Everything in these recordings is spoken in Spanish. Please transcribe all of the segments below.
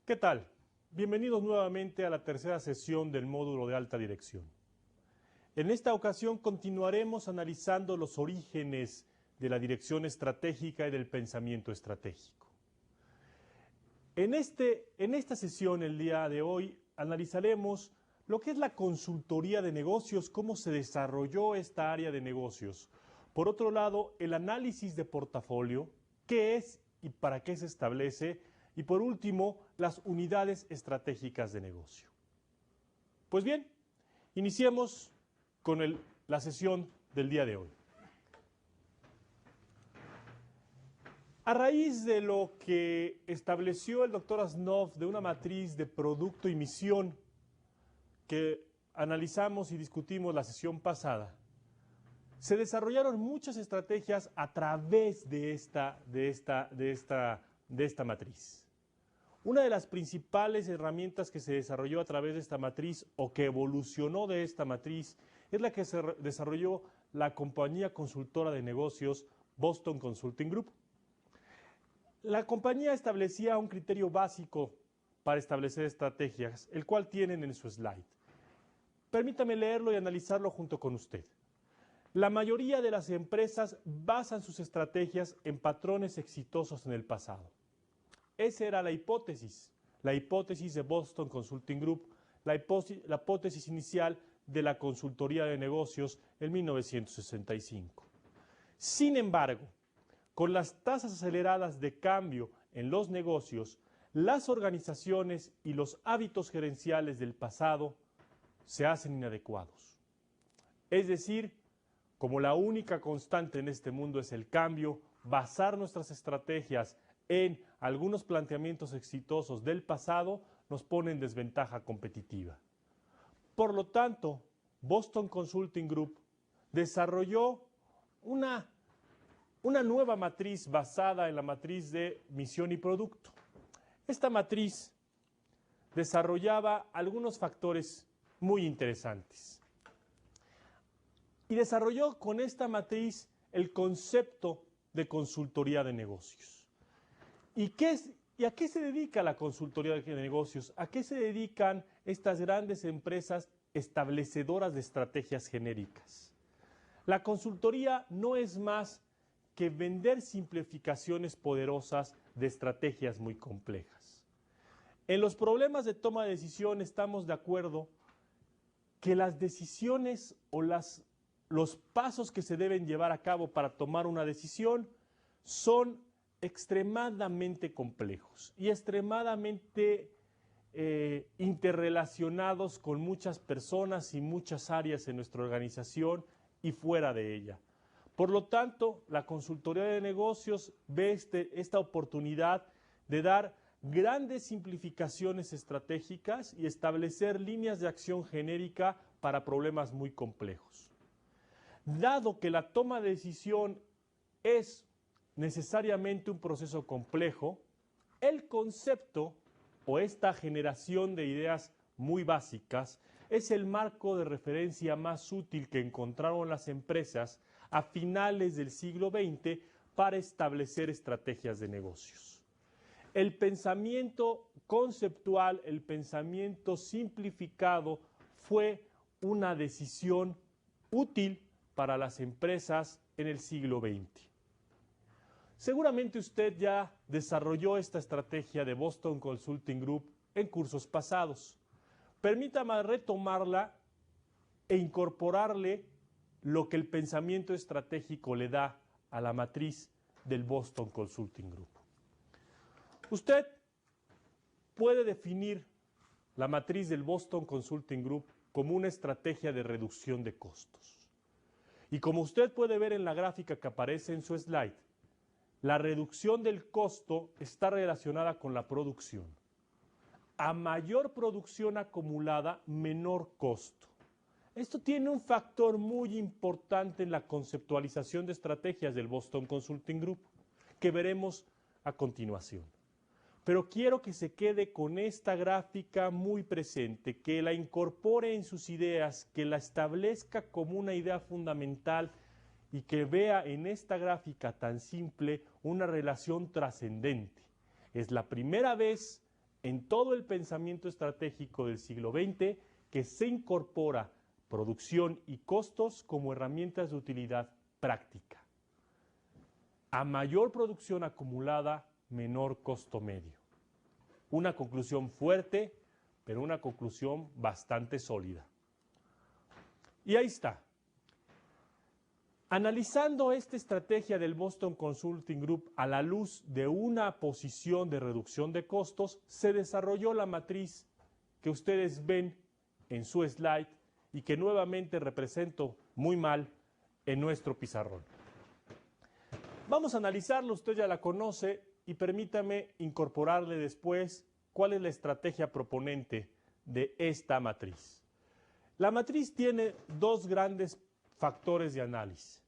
¿Qué tal? Bienvenidos nuevamente a la tercera sesión del módulo de alta dirección. En esta ocasión continuaremos analizando los orígenes de la dirección estratégica y del pensamiento estratégico. En esta sesión, el día de hoy, analizaremos lo que es la consultoría de negocios, cómo se desarrolló esta área de negocios. Por otro lado, el análisis de portafolio, qué es y para qué se establece. Y por último, las unidades estratégicas de negocio. Pues bien, iniciemos con la sesión del día de hoy. A raíz de lo que estableció el doctor Asnoff de una matriz de producto y misión que analizamos y discutimos la sesión pasada, se desarrollaron muchas estrategias a través de esta matriz. Una de las principales herramientas que se desarrolló a través de esta matriz o que evolucionó de esta matriz es la que se desarrolló la compañía consultora de negocios Boston Consulting Group. La compañía establecía un criterio básico para establecer estrategias, el cual tienen en su slide. Permítame leerlo y analizarlo junto con usted. La mayoría de las empresas basan sus estrategias en patrones exitosos en el pasado. Esa era la hipótesis de Boston Consulting Group, la hipótesis inicial de la consultoría de negocios en 1965. Sin embargo, con las tasas aceleradas de cambio en los negocios, las organizaciones y los hábitos gerenciales del pasado se hacen inadecuados. Es decir, como la única constante en este mundo es el cambio, basar nuestras estrategias en algunos planteamientos exitosos del pasado nos pone en desventaja competitiva. Por lo tanto, Boston Consulting Group desarrolló una nueva matriz basada en la matriz de misión y producto. Esta matriz desarrollaba algunos factores muy interesantes. Y desarrolló con esta matriz el concepto de consultoría de negocios. ¿Y a qué se dedica la consultoría de negocios? ¿A qué se dedican estas grandes empresas establecedoras de estrategias genéricas? La consultoría no es más que vender simplificaciones poderosas de estrategias muy complejas. En los problemas de toma de decisión estamos de acuerdo que las decisiones o los pasos que se deben llevar a cabo para tomar una decisión son extremadamente complejos y extremadamente interrelacionados con muchas personas y muchas áreas en nuestra organización y fuera de ella. Por lo tanto, la consultoría de negocios ve esta oportunidad de dar grandes simplificaciones estratégicas y establecer líneas de acción genérica para problemas muy complejos. Dado que la toma de decisión es necesariamente un proceso complejo, el concepto o esta generación de ideas muy básicas es el marco de referencia más útil que encontraron las empresas a finales del siglo XX para establecer estrategias de negocios. El pensamiento conceptual, el pensamiento simplificado fue una decisión útil para las empresas en el siglo XX. Seguramente usted ya desarrolló esta estrategia de Boston Consulting Group en cursos pasados. Permítame retomarla e incorporarle lo que el pensamiento estratégico le da a la matriz del Boston Consulting Group. Usted puede definir la matriz del Boston Consulting Group como una estrategia de reducción de costos. Y como usted puede ver en la gráfica que aparece en su slide, la reducción del costo está relacionada con la producción. A mayor producción acumulada, menor costo. Esto tiene un factor muy importante en la conceptualización de estrategias del Boston Consulting Group, que veremos a continuación. Pero quiero que se quede con esta gráfica muy presente, que la incorpore en sus ideas, que la establezca como una idea fundamental y que vea en esta gráfica tan simple una relación trascendente. Es la primera vez en todo el pensamiento estratégico del siglo XX que se incorpora producción y costos como herramientas de utilidad práctica. A mayor producción acumulada, menor costo medio. Una conclusión fuerte, pero una conclusión bastante sólida. Y ahí está. Analizando esta estrategia del Boston Consulting Group a la luz de una posición de reducción de costos, se desarrolló la matriz que ustedes ven en su slide y que nuevamente represento muy mal en nuestro pizarrón. Vamos a analizarlo, usted ya la conoce y permítame incorporarle después cuál es la estrategia proponente de esta matriz. La matriz tiene dos grandes factores de análisis: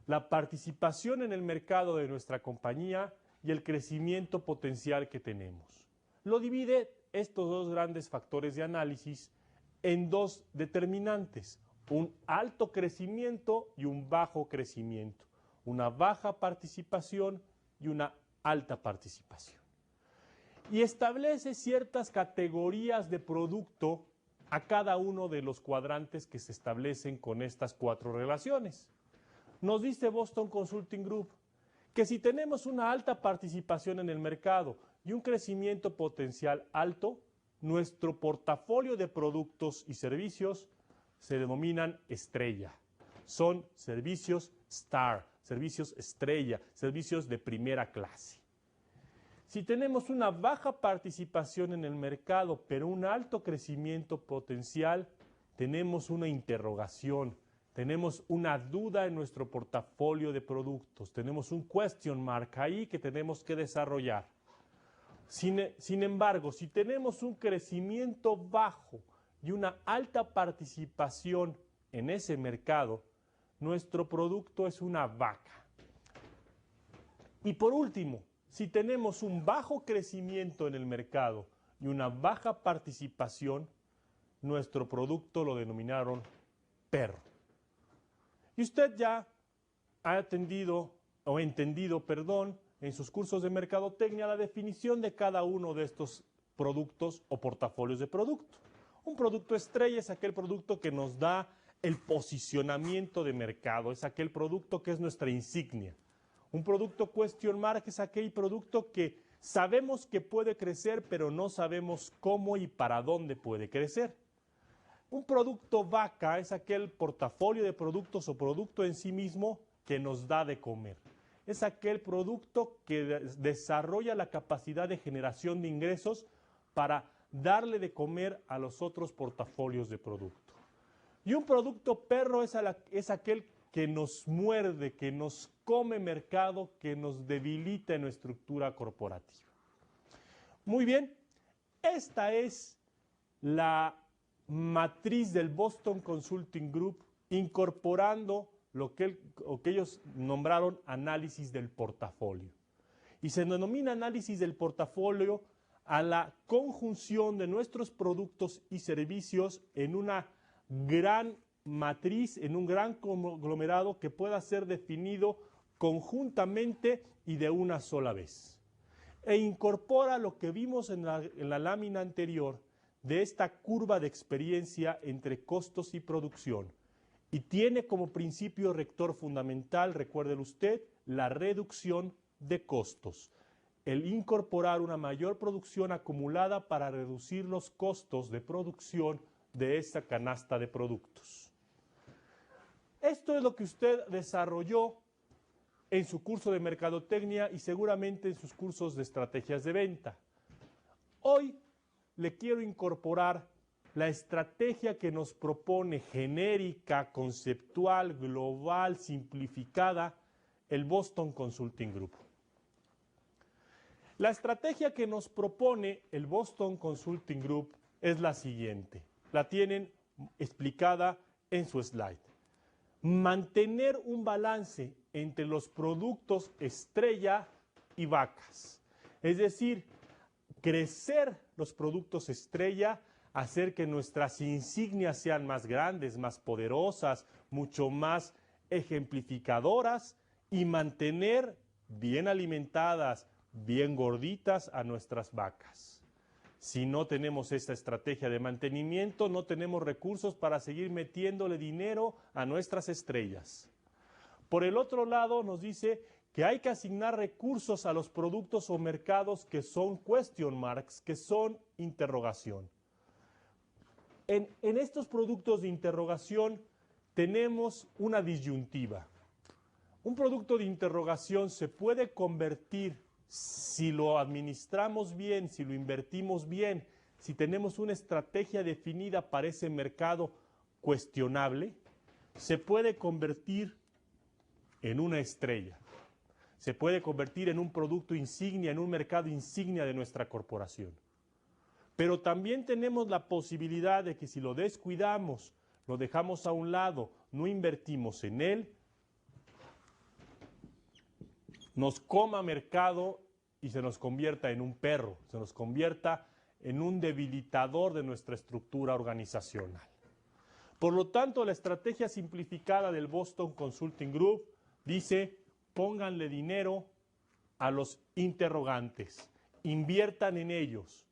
la participación en el mercado de nuestra compañía y el crecimiento potencial que tenemos. Lo divide estos dos grandes factores de análisis en dos determinantes: un alto crecimiento y un bajo crecimiento, una baja participación y una alta participación. Y establece ciertas categorías de producto a cada uno de los cuadrantes que se establecen con estas cuatro relaciones. Nos dice Boston Consulting Group que si tenemos una alta participación en el mercado y un crecimiento potencial alto, nuestro portafolio de productos y servicios se denominan estrella. Son servicios star, servicios estrella, servicios de primera clase. Si tenemos una baja participación en el mercado, pero un alto crecimiento potencial, tenemos una interrogación, tenemos una duda en nuestro portafolio de productos, tenemos un question mark ahí que tenemos que desarrollar. Sin embargo, si tenemos un crecimiento bajo y una alta participación en ese mercado, nuestro producto es una vaca. Y por último, si tenemos un bajo crecimiento en el mercado y una baja participación, nuestro producto lo denominaron perro. Y usted ya ha entendido en sus cursos de mercadotecnia la definición de cada uno de estos productos o portafolios de producto. Un producto estrella es aquel producto que nos da el posicionamiento de mercado, es aquel producto que es nuestra insignia. Un producto question mark es aquel producto que sabemos que puede crecer, pero no sabemos cómo y para dónde puede crecer. Un producto vaca es aquel portafolio de productos o producto en sí mismo que nos da de comer. Es aquel producto que desarrolla la capacidad de generación de ingresos para darle de comer a los otros portafolios de producto. Y un producto perro es aquel que nos muerde, que nos come mercado, que nos debilita en nuestra estructura corporativa. Muy bien, esta es la matriz del Boston Consulting Group incorporando lo que ellos nombraron análisis del portafolio. Y se denomina análisis del portafolio a la conjunción de nuestros productos y servicios en una gran matriz, en un gran conglomerado que pueda ser definido conjuntamente y de una sola vez. E incorpora lo que vimos en la lámina anterior de esta curva de experiencia entre costos y producción. Y tiene como principio rector fundamental, recuérdelo usted, la reducción de costos. El incorporar una mayor producción acumulada para reducir los costos de producción de esta canasta de productos. Esto es lo que usted desarrolló en su curso de mercadotecnia y seguramente en sus cursos de estrategias de venta. Hoy le quiero incorporar la estrategia que nos propone genérica, conceptual, global, simplificada, el Boston Consulting Group. La estrategia que nos propone el Boston Consulting Group es la siguiente. La tienen explicada en su slide. Mantener un balance entre los productos estrella y vacas. Es decir, crecer los productos estrella, hacer que nuestras insignias sean más grandes, más poderosas, mucho más ejemplificadoras y mantener bien alimentadas, bien gorditas a nuestras vacas. Si no tenemos esta estrategia de mantenimiento, no tenemos recursos para seguir metiéndole dinero a nuestras estrellas. Por el otro lado, nos dice que hay que asignar recursos a los productos o mercados que son question marks, que son interrogación. En estos productos de interrogación tenemos una disyuntiva. Un producto de interrogación se puede convertir, si lo administramos bien, si lo invertimos bien, si tenemos una estrategia definida para ese mercado cuestionable, se puede convertir en una estrella. Se puede convertir en un producto insignia, en un mercado insignia de nuestra corporación. Pero también tenemos la posibilidad de que si lo descuidamos, lo dejamos a un lado, no invertimos en él, nos coma mercado y se nos convierta en un perro, se nos convierta en un debilitador de nuestra estructura organizacional. Por lo tanto, la estrategia simplificada del Boston Consulting Group dice: pónganle dinero a los interrogantes, inviertan en ellos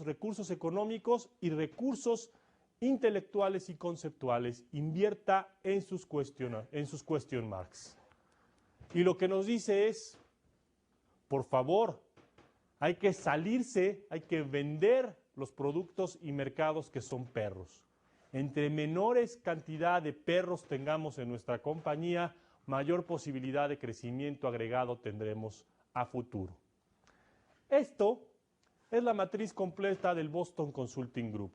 recursos económicos y recursos intelectuales y conceptuales, invierta en sus question marks. Y lo que nos dice es, por favor, hay que salirse, hay que vender los productos y mercados que son perros. Entre menores cantidad de perros tengamos en nuestra compañía, mayor posibilidad de crecimiento agregado tendremos a futuro. Esto es la matriz completa del Boston Consulting Group.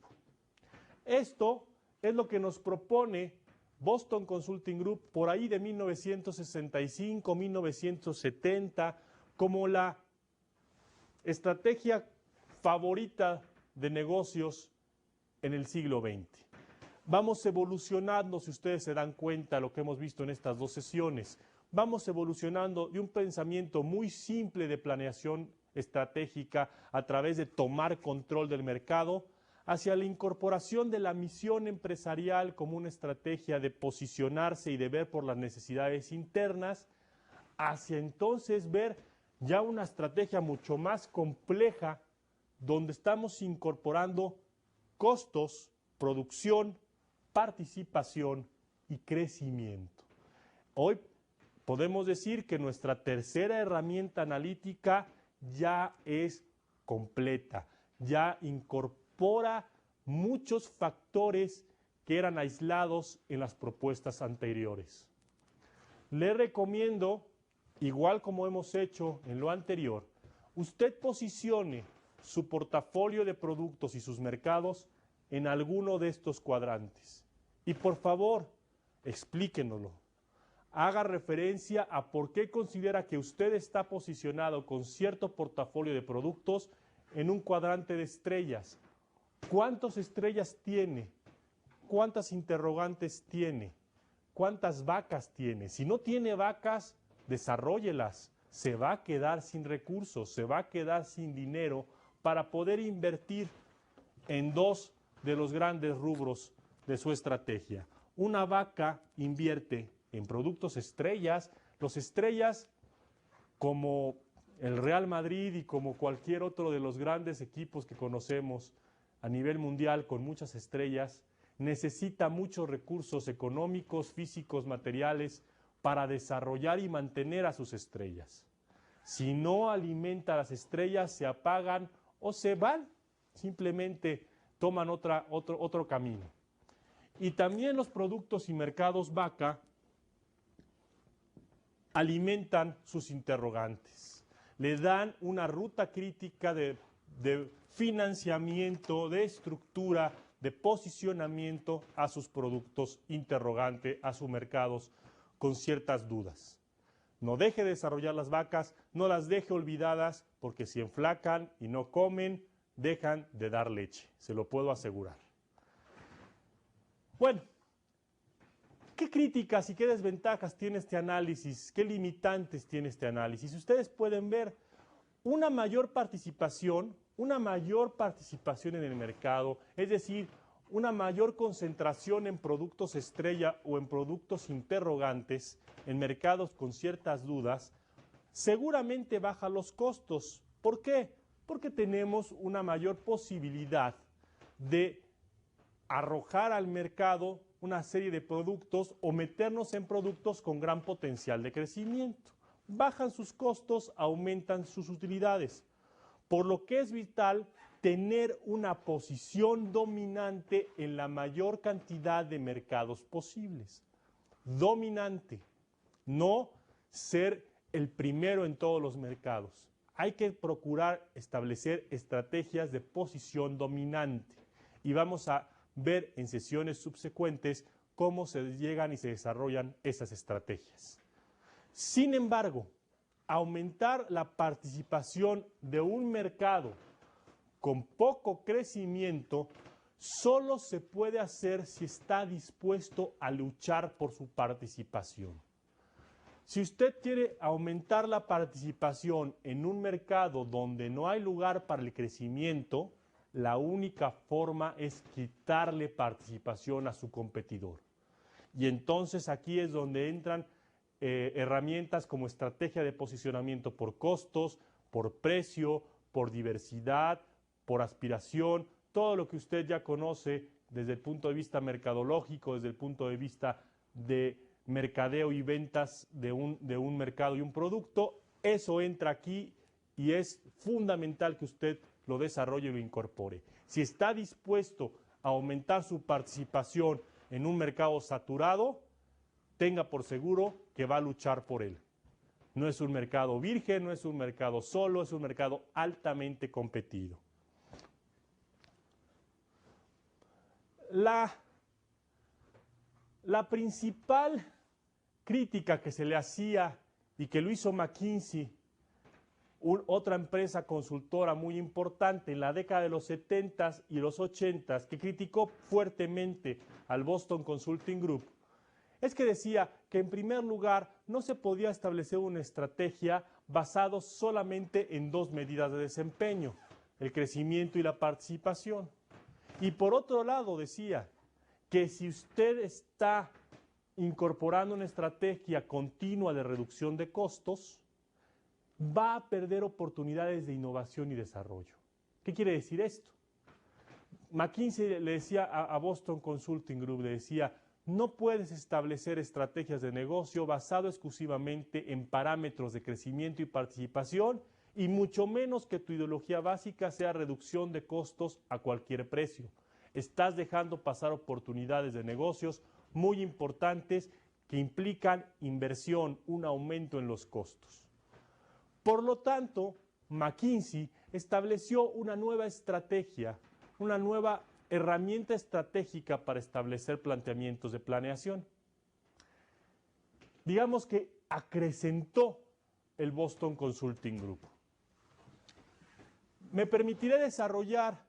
Esto es lo que nos propone Boston Consulting Group por ahí de 1965, 1970, como la estrategia favorita de negocios en el siglo XX. Vamos evolucionando, si ustedes se dan cuenta, lo que hemos visto en estas dos sesiones. Vamos evolucionando de un pensamiento muy simple de planeación estratégica a través de tomar control del mercado hacia la incorporación de la misión empresarial como una estrategia de posicionarse y de ver por las necesidades internas, hacia entonces ver ya una estrategia mucho más compleja donde estamos incorporando costos, producción, participación y crecimiento. Hoy podemos decir que nuestra tercera herramienta analítica ya es completa, ya incorpora muchos factores que eran aislados en las propuestas anteriores. Le recomiendo, igual como hemos hecho en lo anterior, usted posicione su portafolio de productos y sus mercados en alguno de estos cuadrantes. Y por favor, explíquenoslo. Haga referencia a por qué considera que usted está posicionado con cierto portafolio de productos en un cuadrante de estrellas. ¿Cuántas estrellas tiene? ¿Cuántas interrogantes tiene? ¿Cuántas vacas tiene? Si no tiene vacas, desarróllelas. Se va a quedar sin recursos, se va a quedar sin dinero para poder invertir en dos de los grandes rubros de su estrategia. Una vaca invierte en productos estrellas. Los estrellas, como el Real Madrid y como cualquier otro de los grandes equipos que conocemos a nivel mundial con muchas estrellas, necesita muchos recursos económicos, físicos, materiales para desarrollar y mantener a sus estrellas. Si no alimenta a las estrellas, se apagan o se van, simplemente toman otro camino. Y también los productos y mercados vaca alimentan sus interrogantes, le dan una ruta crítica de financiamiento, de estructura, de posicionamiento a sus productos interrogante, a sus mercados con ciertas dudas. No deje de desarrollar las vacas, no las deje olvidadas, porque si enflacan y no comen, dejan de dar leche, se lo puedo asegurar. Bueno, ¿qué críticas y qué desventajas tiene este análisis? ¿Qué limitantes tiene este análisis? Ustedes pueden ver una mayor participación en el mercado, es decir, una mayor concentración en productos estrella o en productos interrogantes, en mercados con ciertas dudas, seguramente baja los costos. ¿Por qué? Porque tenemos una mayor posibilidad de arrojar al mercado una serie de productos o meternos en productos con gran potencial de crecimiento. Bajan sus costos, aumentan sus utilidades, por lo que es vital tener una posición dominante en la mayor cantidad de mercados posibles. Dominante, no ser el primero en todos los mercados. Hay que procurar establecer estrategias de posición dominante y vamos a ver en sesiones subsecuentes cómo se llegan y se desarrollan esas estrategias. Sin embargo, aumentar la participación de un mercado con poco crecimiento solo se puede hacer si está dispuesto a luchar por su participación. Si usted quiere aumentar la participación en un mercado donde no hay lugar para el crecimiento, la única forma es quitarle participación a su competidor. Y entonces aquí es donde entran herramientas como estrategia de posicionamiento por costos, por precio, por diversidad, por aspiración, todo lo que usted ya conoce desde el punto de vista mercadológico, desde el punto de vista de mercadeo y ventas de un mercado y un producto, eso entra aquí y es fundamental que usted lo desarrolle y lo incorpore. Si está dispuesto a aumentar su participación en un mercado saturado, tenga por seguro que va a luchar por él. No es un mercado virgen, no es un mercado solo, es un mercado altamente competido. La principal crítica que se le hacía y que lo hizo McKinsey, otra empresa consultora muy importante en la década de los 70s y los 80s, que criticó fuertemente al Boston Consulting Group, es que decía que en primer lugar no se podía establecer una estrategia basada solamente en dos medidas de desempeño, el crecimiento y la participación. Y por otro lado decía que si usted está incorporando una estrategia continua de reducción de costos, va a perder oportunidades de innovación y desarrollo. ¿Qué quiere decir esto? McKinsey le decía a Boston Consulting Group, le decía, no puedes establecer estrategias de negocio basado exclusivamente en parámetros de crecimiento y participación y mucho menos que tu ideología básica sea reducción de costos a cualquier precio. Estás dejando pasar oportunidades de negocios muy importantes que implican inversión, un aumento en los costos. Por lo tanto, McKinsey estableció una nueva estrategia, una nueva herramienta estratégica para establecer planteamientos de planeación. Digamos que acrecentó el Boston Consulting Group. Me permitiré desarrollar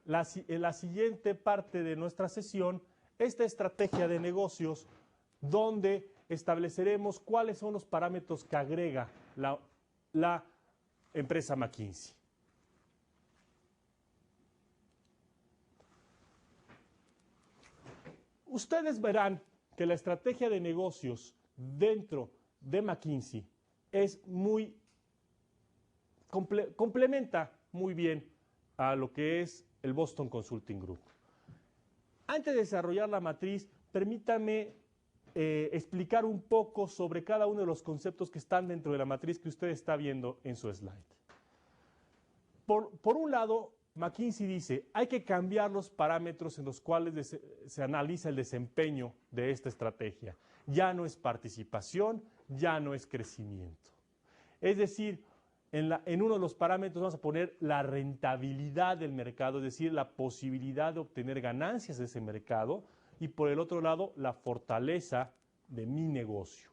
en la siguiente parte de nuestra sesión esta estrategia de negocios donde estableceremos cuáles son los parámetros que agrega la empresa McKinsey. Ustedes verán que la estrategia de negocios dentro de McKinsey es complementa muy bien a lo que es el Boston Consulting Group. Antes de desarrollar la matriz, permítame explicar un poco sobre cada uno de los conceptos que están dentro de la matriz que usted está viendo en su slide. Por un lado, McKinsey dice, hay que cambiar los parámetros en los cuales se analiza el desempeño de esta estrategia. Ya no es participación, ya no es crecimiento. Es decir, en uno de los parámetros vamos a poner la rentabilidad del mercado, es decir, la posibilidad de obtener ganancias de ese mercado, y por el otro lado, la fortaleza de mi negocio.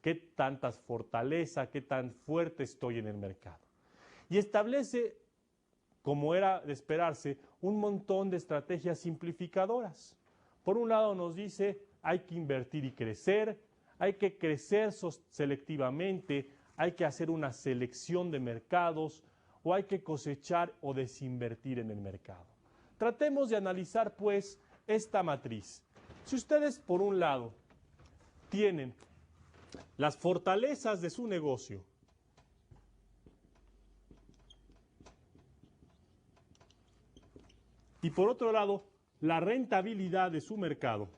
¿Qué tanta fortaleza, qué tan fuerte estoy en el mercado? Y establece, como era de esperarse, un montón de estrategias simplificadoras. Por un lado nos dice, hay que invertir y crecer, hay que crecer selectivamente, hay que hacer una selección de mercados o hay que cosechar o desinvertir en el mercado. Tratemos de analizar, pues, esta matriz. Si ustedes, por un lado, tienen las fortalezas de su negocio, y por otro lado, la rentabilidad de su mercado.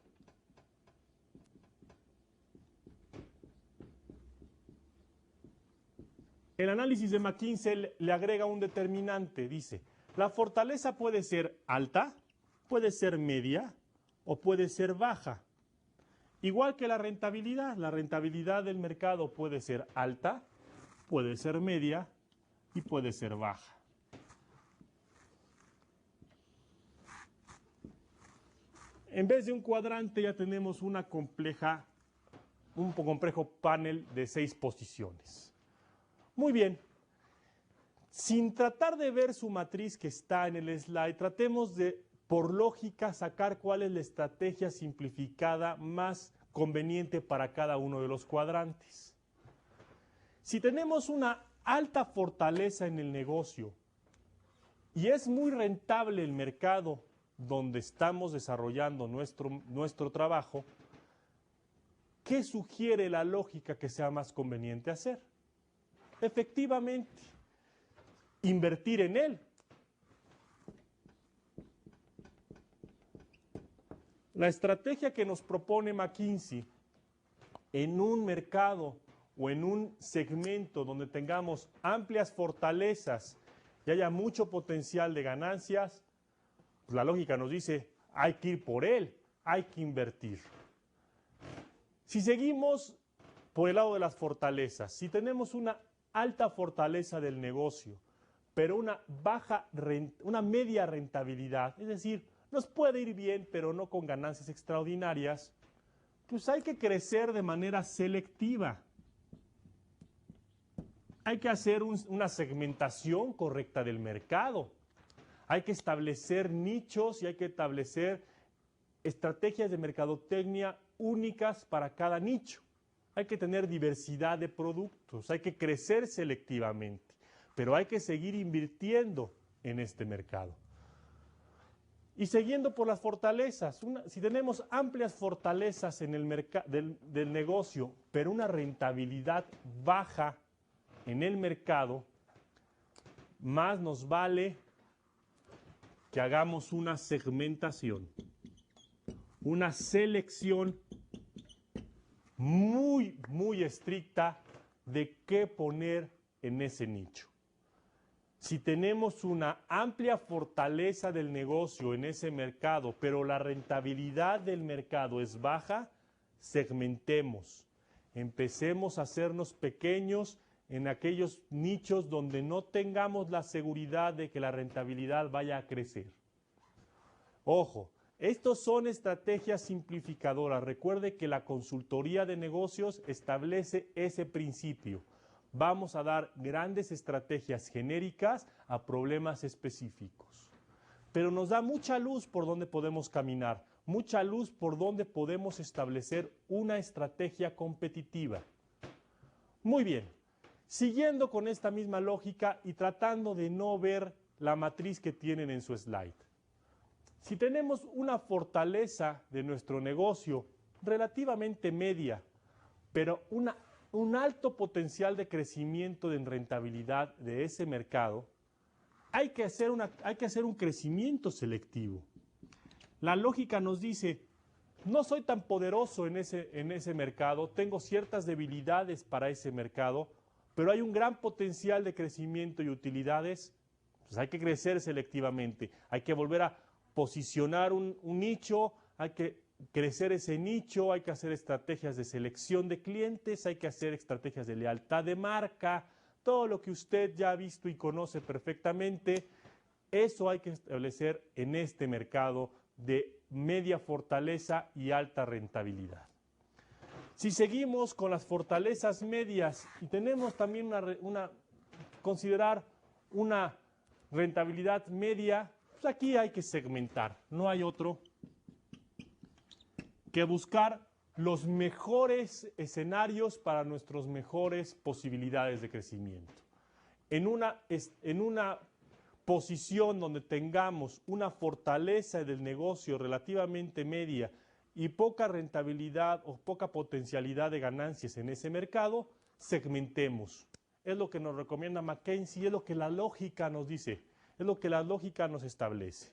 El análisis de McKinsey le agrega un determinante, dice, la fortaleza puede ser alta, puede ser media o puede ser baja. Igual que la rentabilidad del mercado puede ser alta, puede ser media y puede ser baja. En vez de un cuadrante ya tenemos un complejo panel de 6 posiciones. Muy bien. Sin tratar de ver su matriz que está en el slide, tratemos de, por lógica, sacar cuál es la estrategia simplificada más conveniente para cada uno de los cuadrantes. Si tenemos una alta fortaleza en el negocio y es muy rentable el mercado donde estamos desarrollando nuestro trabajo, ¿qué sugiere la lógica que sea más conveniente hacer? Efectivamente, invertir en él. La estrategia que nos propone McKinsey en un mercado o en un segmento donde tengamos amplias fortalezas y haya mucho potencial de ganancias, pues la lógica nos dice, hay que ir por él, hay que invertir. Si seguimos por el lado de las fortalezas, si tenemos una alta fortaleza del negocio, pero una media rentabilidad, es decir, nos puede ir bien, pero no con ganancias extraordinarias, pues hay que crecer de manera selectiva. Hay que hacer una segmentación correcta del mercado. Hay que establecer nichos y hay que establecer estrategias de mercadotecnia únicas para cada nicho. Hay que tener diversidad de productos, hay que crecer selectivamente, pero hay que seguir invirtiendo en este mercado. Y siguiendo por las fortalezas, si tenemos amplias fortalezas en el del negocio, pero una rentabilidad baja en el mercado, más nos vale que hagamos una segmentación, una selección muy, muy estricta de qué poner en ese nicho. Si tenemos una amplia fortaleza del negocio en ese mercado, pero la rentabilidad del mercado es baja, segmentemos. Empecemos a hacernos pequeños en aquellos nichos donde no tengamos la seguridad de que la rentabilidad vaya a crecer. Ojo, estos son estrategias simplificadoras. Recuerde que la consultoría de negocios establece ese principio. Vamos a dar grandes estrategias genéricas a problemas específicos. Pero nos da mucha luz por donde podemos caminar, mucha luz por donde podemos establecer una estrategia competitiva. Muy bien, siguiendo con esta misma lógica y tratando de no ver la matriz que tienen en su slide. Si tenemos una fortaleza de nuestro negocio relativamente media, pero un alto potencial de crecimiento en rentabilidad de ese mercado, hay que hacer un crecimiento selectivo. La lógica nos dice, no soy tan poderoso en ese mercado, tengo ciertas debilidades para ese mercado, pero hay un gran potencial de crecimiento y utilidades, pues hay que crecer selectivamente, hay que volver a posicionar un nicho, hay que crecer ese nicho, hay que hacer estrategias de selección de clientes, hay que hacer estrategias de lealtad de marca, todo lo que usted ya ha visto y conoce perfectamente, eso hay que establecer en este mercado de media fortaleza y alta rentabilidad. Si seguimos con las fortalezas medias y tenemos también considerar una rentabilidad media, pues aquí hay que segmentar, no hay otro que buscar los mejores escenarios para nuestras mejores posibilidades de crecimiento. En una posición donde tengamos una fortaleza del negocio relativamente media y poca rentabilidad o poca potencialidad de ganancias en ese mercado, segmentemos. Es lo que nos recomienda McKinsey, es lo que la lógica nos dice, es lo que la lógica nos establece.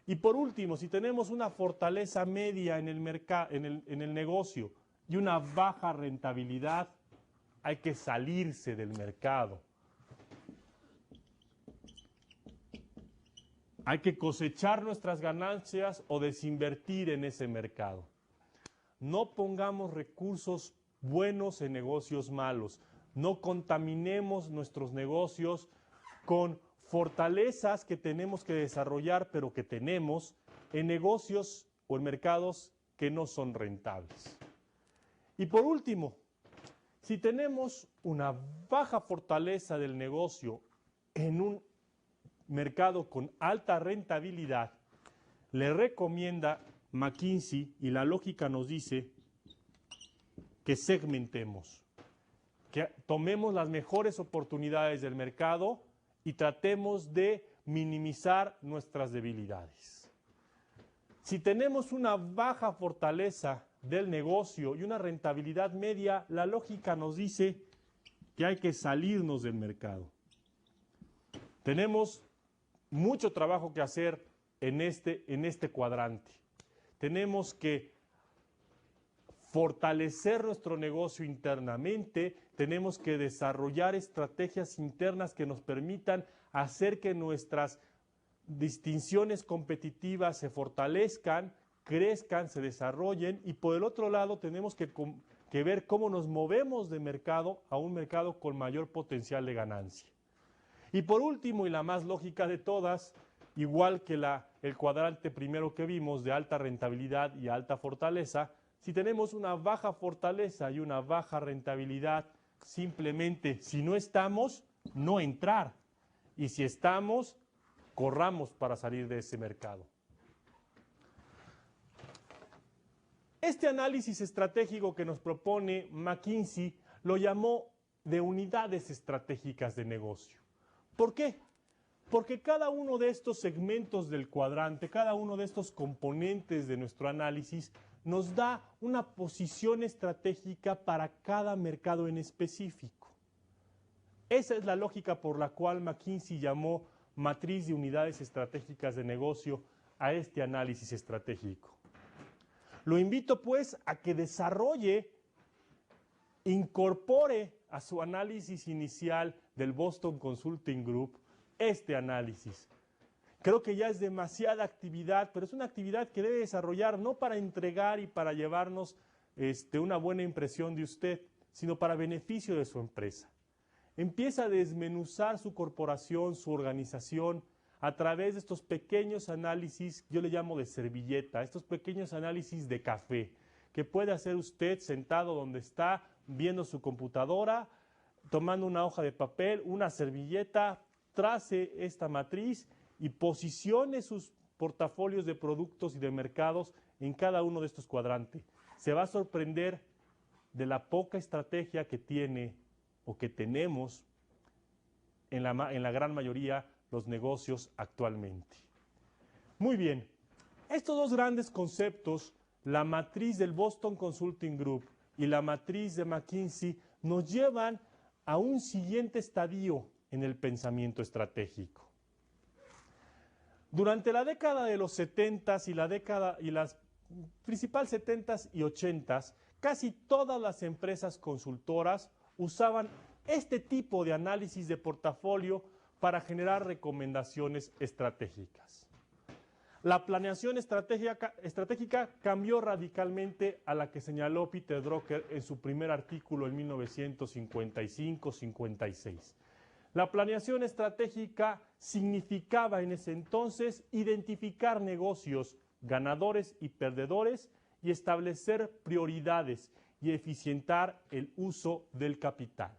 Y por último, si tenemos una fortaleza media en el negocio y una baja rentabilidad, hay que salirse del mercado. Hay que cosechar nuestras ganancias o desinvertir en ese mercado. No pongamos recursos buenos en negocios malos. No contaminemos nuestros negocios con fortalezas que tenemos que desarrollar, pero que tenemos en negocios o en mercados que no son rentables. Y por último, si tenemos una baja fortaleza del negocio en un mercado con alta rentabilidad, le recomienda McKinsey, y la lógica nos dice que segmentemos, que tomemos las mejores oportunidades del mercado y tratemos de minimizar nuestras debilidades. Si tenemos una baja fortaleza del negocio y una rentabilidad media, la lógica nos dice que hay que salirnos del mercado. Tenemos mucho trabajo que hacer en este cuadrante. Tenemos que fortalecer nuestro negocio internamente, tenemos que desarrollar estrategias internas que nos permitan hacer que nuestras distinciones competitivas se fortalezcan, crezcan, se desarrollen, y por el otro lado tenemos que ver cómo nos movemos de mercado a un mercado con mayor potencial de ganancia. Y por último, y la más lógica de todas, igual que el cuadrante primero que vimos de alta rentabilidad y alta fortaleza, si tenemos una baja fortaleza y una baja rentabilidad, simplemente si no estamos, no entrar. Y si estamos, corramos para salir de ese mercado. Este análisis estratégico que nos propone McKinsey lo llamó de unidades estratégicas de negocio. ¿Por qué? Porque cada uno de estos segmentos del cuadrante, cada uno de estos componentes de nuestro análisis nos da una posición estratégica para cada mercado en específico. Esa es la lógica por la cual McKinsey llamó matriz de unidades estratégicas de negocio a este análisis estratégico. Lo invito pues a que desarrolle, incorpore a su análisis inicial del Boston Consulting Group este análisis. Creo que ya es demasiada actividad, pero es una actividad que debe desarrollar no para entregar y para llevarnos una buena impresión de usted, sino para beneficio de su empresa. Empieza a desmenuzar su corporación, su organización, a través de estos pequeños análisis, yo le llamo de servilleta, estos pequeños análisis de café, que puede hacer usted sentado donde está, viendo su computadora, tomando una hoja de papel, una servilleta, trace esta matriz y posicione sus portafolios de productos y de mercados en cada uno de estos cuadrantes. Se va a sorprender de la poca estrategia que tiene o que tenemos en la gran mayoría los negocios actualmente. Muy bien, estos dos grandes conceptos, la matriz del Boston Consulting Group y la matriz de McKinsey, nos llevan a un siguiente estadio en el pensamiento estratégico. Durante la década de los 70s y las principales 70s y 80s, casi todas las empresas consultoras usaban este tipo de análisis de portafolio para generar recomendaciones estratégicas. La planeación estratégica cambió radicalmente a la que señaló Peter Drucker en su primer artículo en 1955-56. La planeación estratégica significaba en ese entonces identificar negocios ganadores y perdedores y establecer prioridades y eficientar el uso del capital.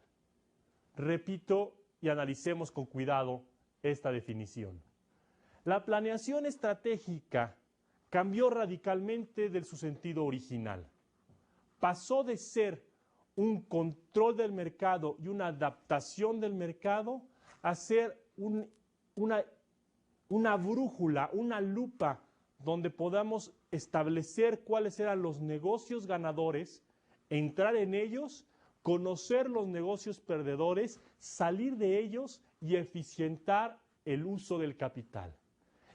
Repito y analicemos con cuidado esta definición. La planeación estratégica cambió radicalmente de su sentido original. Pasó de ser un control del mercado y una adaptación del mercado a ser una brújula, una lupa donde podamos establecer cuáles eran los negocios ganadores, entrar en ellos, conocer los negocios perdedores, salir de ellos y eficientar el uso del capital.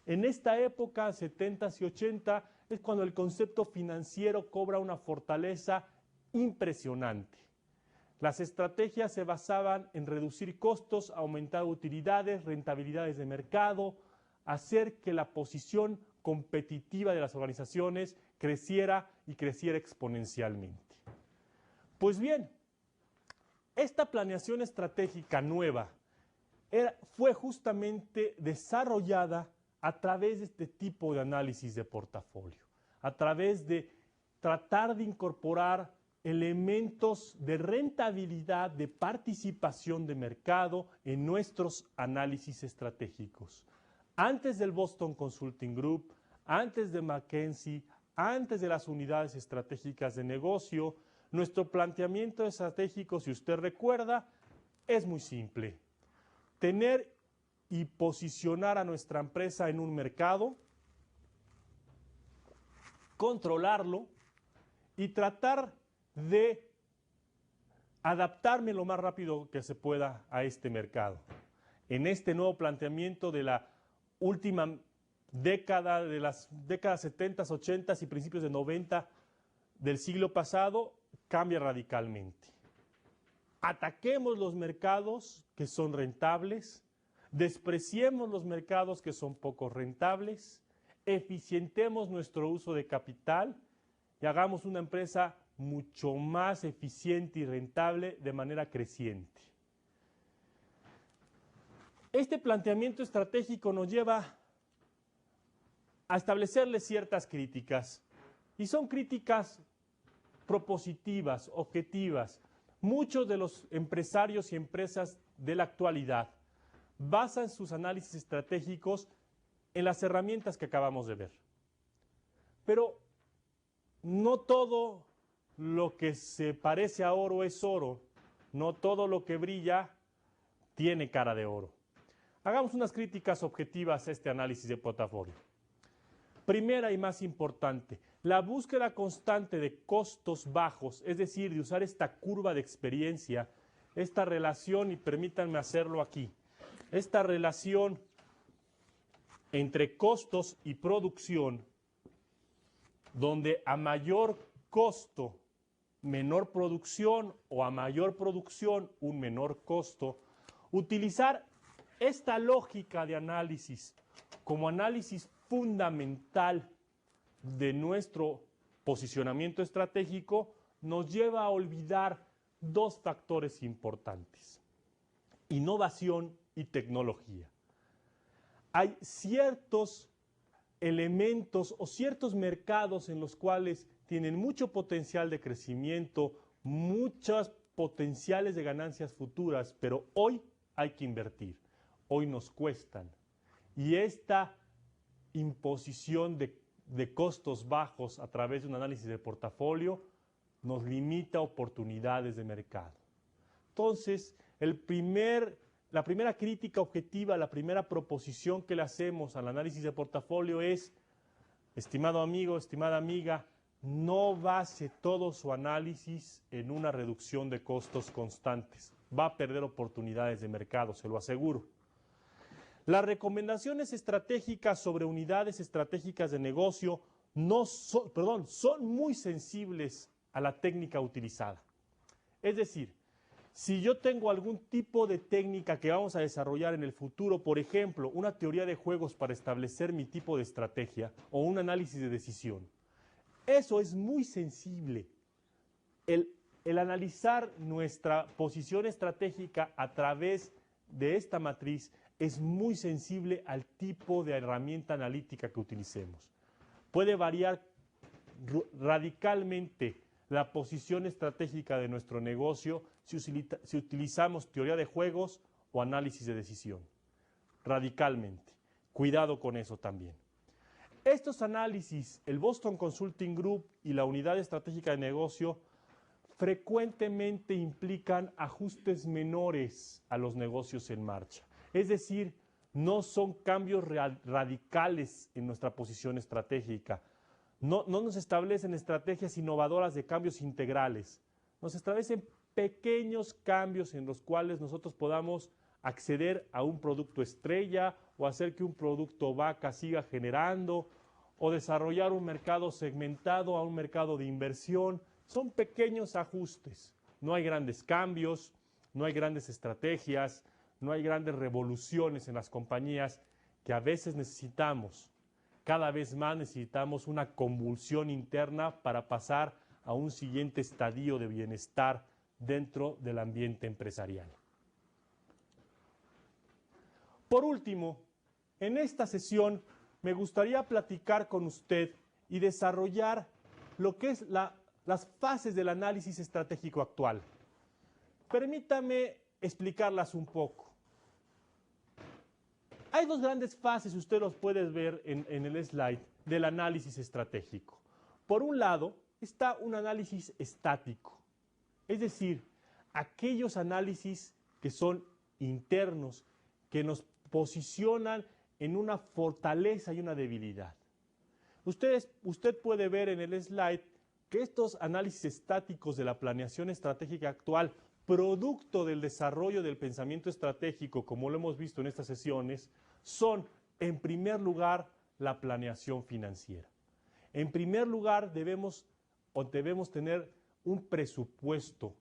En esta época, 70s y 80, es cuando el concepto financiero cobra una fortaleza impresionante. Las estrategias se basaban en reducir costos, aumentar utilidades, rentabilidades de mercado, hacer que la posición competitiva de las organizaciones creciera y creciera exponencialmente. Pues bien, esta planeación estratégica nueva fue justamente desarrollada a través de este tipo de análisis de portafolio, a través de tratar de incorporar elementos de rentabilidad, de participación de mercado en nuestros análisis estratégicos. Antes del Boston Consulting Group, antes de McKinsey, antes de las unidades estratégicas de negocio, nuestro planteamiento estratégico, si usted recuerda, es muy simple. Tener y posicionar a nuestra empresa en un mercado, controlarlo y tratar de adaptarme lo más rápido que se pueda a este mercado. En este nuevo planteamiento de la última década, de las décadas 70, 80 y principios de 90 del siglo pasado, cambia radicalmente. Ataquemos los mercados que son rentables, despreciemos los mercados que son poco rentables, eficientemos nuestro uso de capital y hagamos una empresa mucho más eficiente y rentable de manera creciente. Este planteamiento estratégico nos lleva a establecerle ciertas críticas, y son críticas propositivas, objetivas. Muchos de los empresarios y empresas de la actualidad basan sus análisis estratégicos en las herramientas que acabamos de ver. Pero no todo lo que se parece a oro es oro, no todo lo que brilla tiene cara de oro. Hagamos unas críticas objetivas a este análisis de portafolio. Primera y más importante, la búsqueda constante de costos bajos, es decir, de usar esta curva de experiencia, esta relación, y permítanme hacerlo aquí, esta relación entre costos y producción, donde a mayor costo, menor producción, o a mayor producción, un menor costo, utilizar esta lógica de análisis como análisis fundamental de nuestro posicionamiento estratégico nos lleva a olvidar dos factores importantes: innovación y tecnología. Hay ciertos elementos o ciertos mercados en los cuales tienen mucho potencial de crecimiento, muchos potenciales de ganancias futuras, pero hoy hay que invertir, hoy nos cuestan. Y esta imposición de costos bajos a través de un análisis de portafolio nos limita oportunidades de mercado. Entonces, la primera crítica objetiva, la primera proposición que le hacemos al análisis de portafolio es: estimado amigo, estimada amiga, no base todo su análisis en una reducción de costos constantes. Va a perder oportunidades de mercado, se lo aseguro. Las recomendaciones estratégicas sobre unidades estratégicas de negocio son muy sensibles a la técnica utilizada. Es decir, si yo tengo algún tipo de técnica que vamos a desarrollar en el futuro, por ejemplo, una teoría de juegos para establecer mi tipo de estrategia o un análisis de decisión, eso es muy sensible. El analizar nuestra posición estratégica a través de esta matriz es muy sensible al tipo de herramienta analítica que utilicemos. Puede variar radicalmente la posición estratégica de nuestro negocio si utilizamos teoría de juegos o análisis de decisión. Radicalmente. Cuidado con eso también. Estos análisis, el Boston Consulting Group y la unidad estratégica de negocio, frecuentemente implican ajustes menores a los negocios en marcha. Es decir, no son cambios radicales en nuestra posición estratégica. No nos establecen estrategias innovadoras de cambios integrales. Nos establecen pequeños cambios en los cuales nosotros podamos acceder a un producto estrella o hacer que un producto vaca siga generando o desarrollar un mercado segmentado a un mercado de inversión. Son pequeños ajustes. No hay grandes cambios, no hay grandes estrategias, no hay grandes revoluciones en las compañías que a veces necesitamos. Cada vez más necesitamos una convulsión interna para pasar a un siguiente estadio de bienestar dentro del ambiente empresarial. Por último, en esta sesión me gustaría platicar con usted y desarrollar lo que es las fases del análisis estratégico actual. Permítame explicarlas un poco. Hay dos grandes fases, usted los puede ver en el slide, del análisis estratégico. Por un lado, está un análisis estático, es decir, aquellos análisis que son internos, que nos posicionan en una fortaleza y una debilidad. Usted puede ver en el slide que estos análisis estáticos de la planeación estratégica actual, producto del desarrollo del pensamiento estratégico, como lo hemos visto en estas sesiones, son, en primer lugar, la planeación financiera. En primer lugar, debemos tener un presupuesto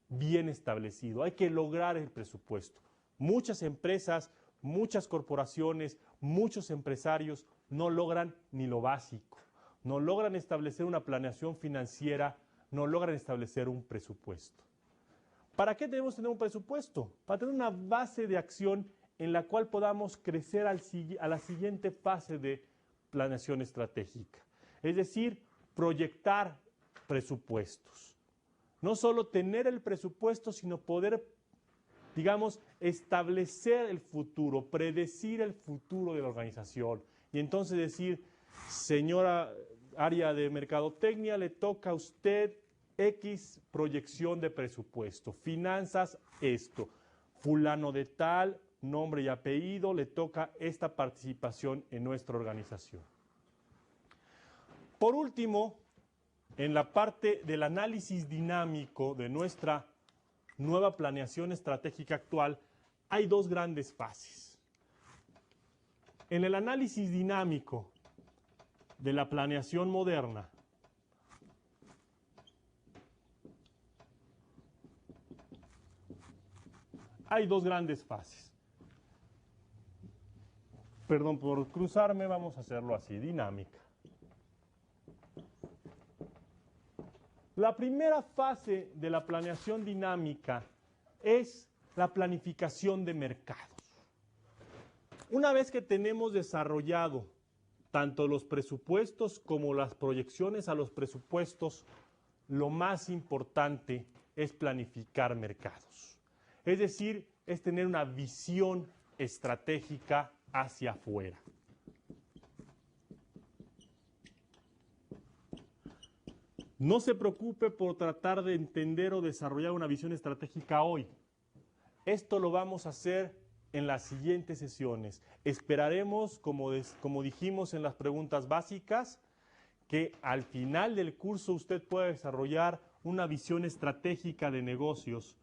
bien establecido. Hay que lograr el presupuesto. Muchas empresas, muchas corporaciones, muchos empresarios no logran ni lo básico. No logran establecer una planeación financiera, no logran establecer un presupuesto. ¿Para qué debemos tener un presupuesto? Para tener una base de acción en la cual podamos crecer a la siguiente fase de planeación estratégica. Es decir, proyectar presupuestos. No solo tener el presupuesto, sino poder, digamos, establecer el futuro, predecir el futuro de la organización. Y entonces decir, señora área de mercadotecnia, le toca a usted X proyección de presupuesto, finanzas esto, fulano de tal, nombre y apellido, le toca esta participación en nuestra organización. Por último, en la parte del análisis dinámico de nuestra nueva planeación estratégica actual, hay dos grandes fases. En el análisis dinámico de la planeación moderna, hay dos grandes fases. Perdón por cruzarme, vamos a hacerlo así, dinámica. La primera fase de la planeación dinámica es la planificación de mercados. Una vez que tenemos desarrollado tanto los presupuestos como las proyecciones a los presupuestos, lo más importante es planificar mercados. Es decir, es tener una visión estratégica hacia afuera. No se preocupe por tratar de entender o desarrollar una visión estratégica hoy. Esto lo vamos a hacer en las siguientes sesiones. Esperaremos, como dijimos en las preguntas básicas, que al final del curso usted pueda desarrollar una visión estratégica de negocios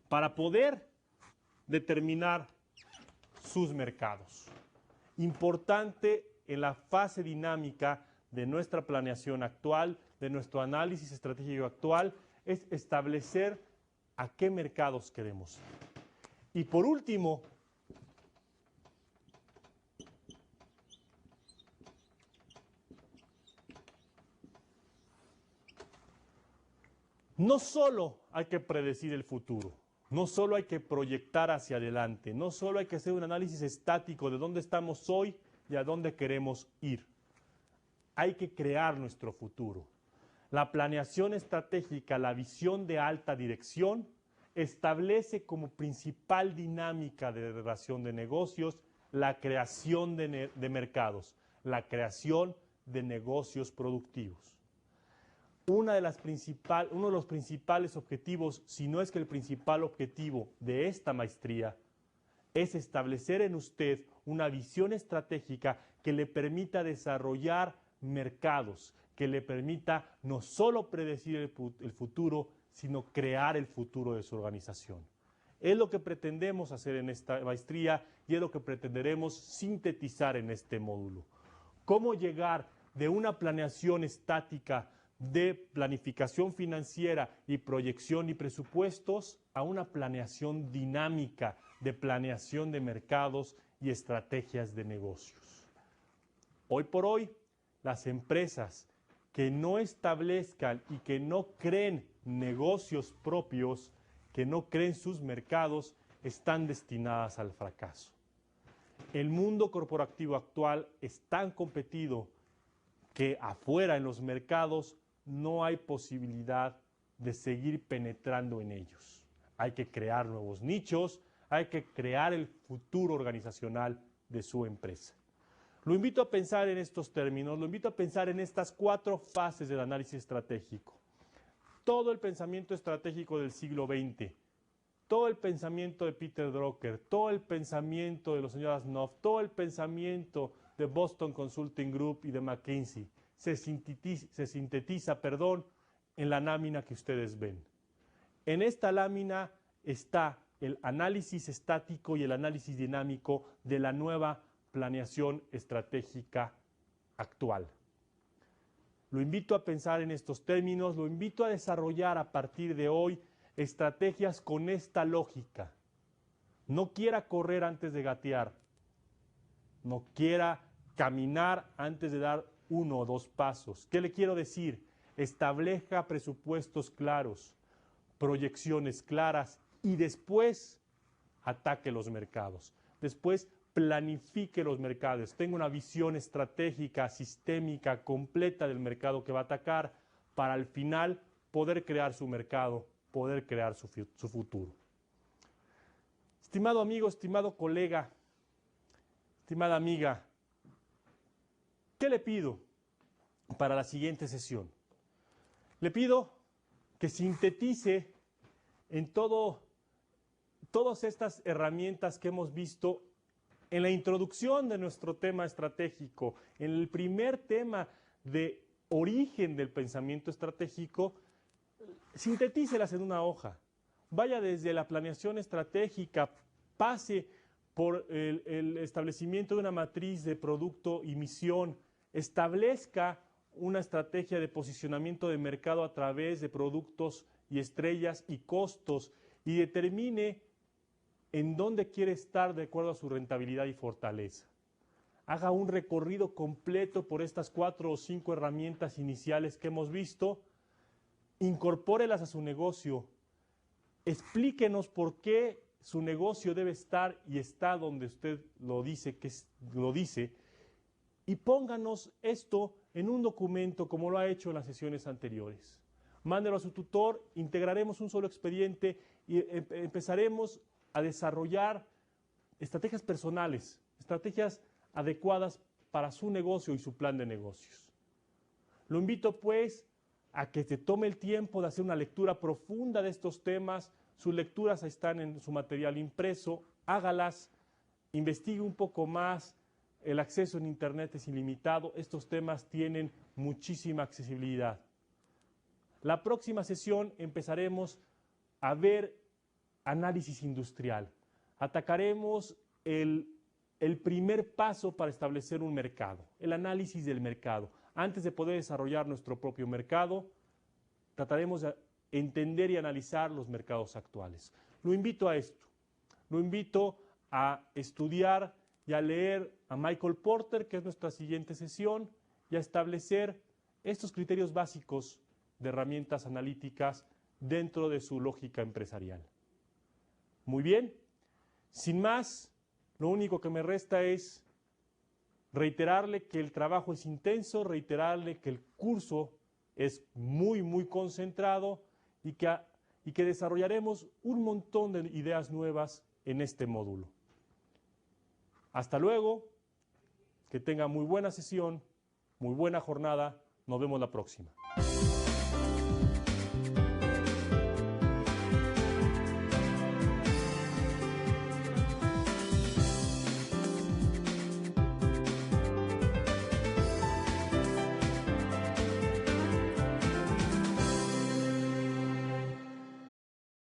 para poder determinar sus mercados. Importante en la fase dinámica de nuestra planeación actual, de nuestro análisis estratégico actual, es establecer a qué mercados queremos ir. Y por último, no solo hay que predecir el futuro, no solo hay que proyectar hacia adelante, no solo hay que hacer un análisis estático de dónde estamos hoy y a dónde queremos ir. Hay que crear nuestro futuro. La planeación estratégica, la visión de alta dirección, establece como principal dinámica de relación de negocios la creación de mercados, la creación de negocios productivos. Uno de los principales objetivos, si no es que el principal objetivo de esta maestría, es establecer en usted una visión estratégica que le permita desarrollar mercados, que le permita no solo predecir el futuro, sino crear el futuro de su organización. Es lo que pretendemos hacer en esta maestría y es lo que pretenderemos sintetizar en este módulo. ¿Cómo llegar de una planeación estática de planificación financiera y proyección y presupuestos a una planeación dinámica de planeación de mercados y estrategias de negocios? Hoy por hoy, las empresas que no establezcan y que no creen negocios propios, que no creen sus mercados, están destinadas al fracaso. El mundo corporativo actual es tan competido que afuera en los mercados no hay posibilidad de seguir penetrando en ellos. Hay que crear nuevos nichos, hay que crear el futuro organizacional de su empresa. Lo invito a pensar en estos términos, lo invito a pensar en estas 4 fases del análisis estratégico. Todo el pensamiento estratégico del siglo XX, todo el pensamiento de Peter Drucker, todo el pensamiento de los señores Knopf, todo el pensamiento de Boston Consulting Group y de McKinsey se sintetiza, en la lámina que ustedes ven. En esta lámina está el análisis estático y el análisis dinámico de la nueva planeación estratégica actual. Lo invito a pensar en estos términos, lo invito a desarrollar a partir de hoy estrategias con esta lógica. No quiera correr antes de gatear, no quiera caminar antes de dar 1 o 2 pasos. ¿Qué le quiero decir? Establezca presupuestos claros, proyecciones claras y después ataque los mercados. Después planifique los mercados, tenga una visión estratégica, sistémica, completa del mercado que va a atacar para al final poder crear su mercado, poder crear su futuro. Estimado amigo, estimado colega, estimada amiga, ¿qué le pido para la siguiente sesión? Le pido que sintetice en todas estas herramientas que hemos visto en la introducción de nuestro tema estratégico, en el primer tema de origen del pensamiento estratégico, sintetícelas en una hoja. Vaya desde la planeación estratégica, pase por el establecimiento de una matriz de producto y misión, establezca una estrategia de posicionamiento de mercado a través de productos y estrellas y costos y determine en dónde quiere estar de acuerdo a su rentabilidad y fortaleza. Haga un recorrido completo por estas 4 o 5 herramientas iniciales que hemos visto, incorpórelas a su negocio, explíquenos por qué su negocio debe estar y está donde usted lo dice, y pónganos esto en un documento como lo ha hecho en las sesiones anteriores. Mándelo a su tutor, integraremos un solo expediente y empezaremos a desarrollar estrategias personales, estrategias adecuadas para su negocio y su plan de negocios. Lo invito pues a que se tome el tiempo de hacer una lectura profunda de estos temas. Sus lecturas están en su material impreso, hágalas, investigue un poco más. El acceso en Internet es ilimitado, estos temas tienen muchísima accesibilidad. La próxima sesión empezaremos a ver análisis industrial. Atacaremos el primer paso para establecer un mercado, el análisis del mercado. Antes de poder desarrollar nuestro propio mercado, trataremos de entender y analizar los mercados actuales. Lo invito a esto, lo invito a estudiar y a leer a Michael Porter, que es nuestra siguiente sesión, y a establecer estos criterios básicos de herramientas analíticas dentro de su lógica empresarial. Muy bien, sin más, lo único que me resta es reiterarle que el trabajo es intenso, reiterarle que el curso es muy concentrado y que desarrollaremos un montón de ideas nuevas en este módulo. Hasta luego, que tenga muy buena sesión, muy buena jornada, nos vemos la próxima.